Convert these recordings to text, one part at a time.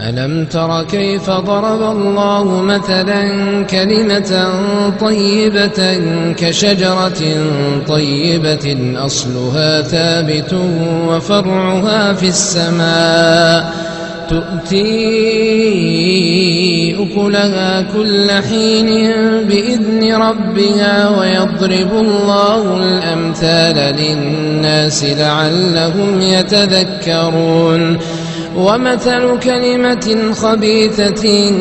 ألم تر كيف ضرب الله مثلا كلمة طيبة كشجرة طيبة أصلها ثابت وفرعها في السماء تؤتي أكلها كل حين بإذن ربها ويضرب الله الأمثال للناس لعلهم يتذكرون ومثل كلمة خبيثة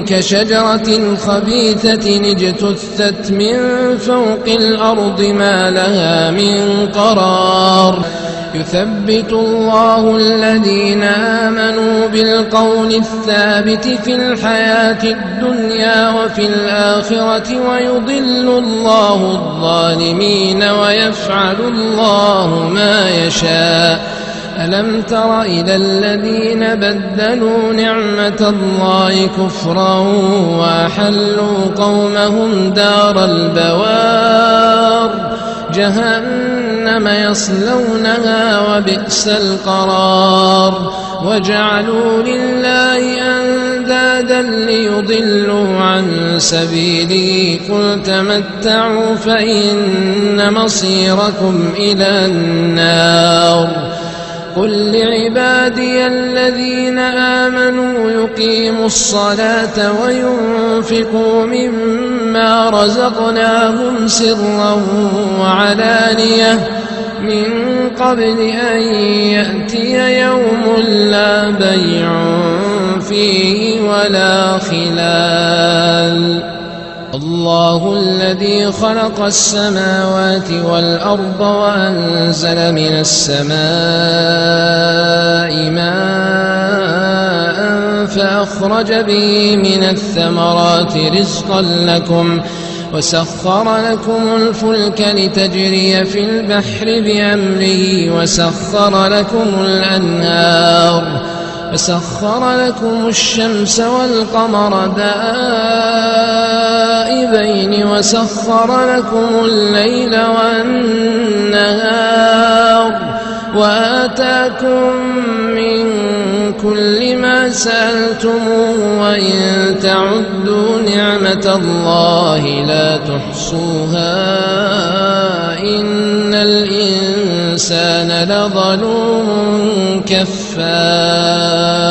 كشجرة خبيثة اجتثت من فوق الأرض ما لها من قرار يثبت الله الذين آمنوا بالقول الثابت في الحياة الدنيا وفي الآخرة ويضل الله الظالمين ويفعل الله ما يشاء ألم تر إلى الذين بدلوا نعمة الله كفرا وأحلوا قومهم دار البوار جهنم يصلونها وبئس القرار وجعلوا لله أندادا ليضلوا عن سبيله قل تمتعوا فإن مصيركم إلى النار قل لعبادي الذين آمنوا يقيموا الصلاة وينفقوا مما رزقناهم سرا وعلانية من قبل أن يأتي يوم لا بيع فيه ولا خلال الله الذي خلق السماوات والأرض وأنزل من السماء ماء فأخرج به من الثمرات رزقا لكم وسخر لكم الفلك لتجري في البحر بأمره وسخر لكم الأنهار وسخر لكم الشمس والقمر دائبين وسخر لكم الليل والنهار وآتاكم من كل ما سألتموه وإن تعدوا نعمة الله لا تحصوها إن الإنسان لظلوم كفار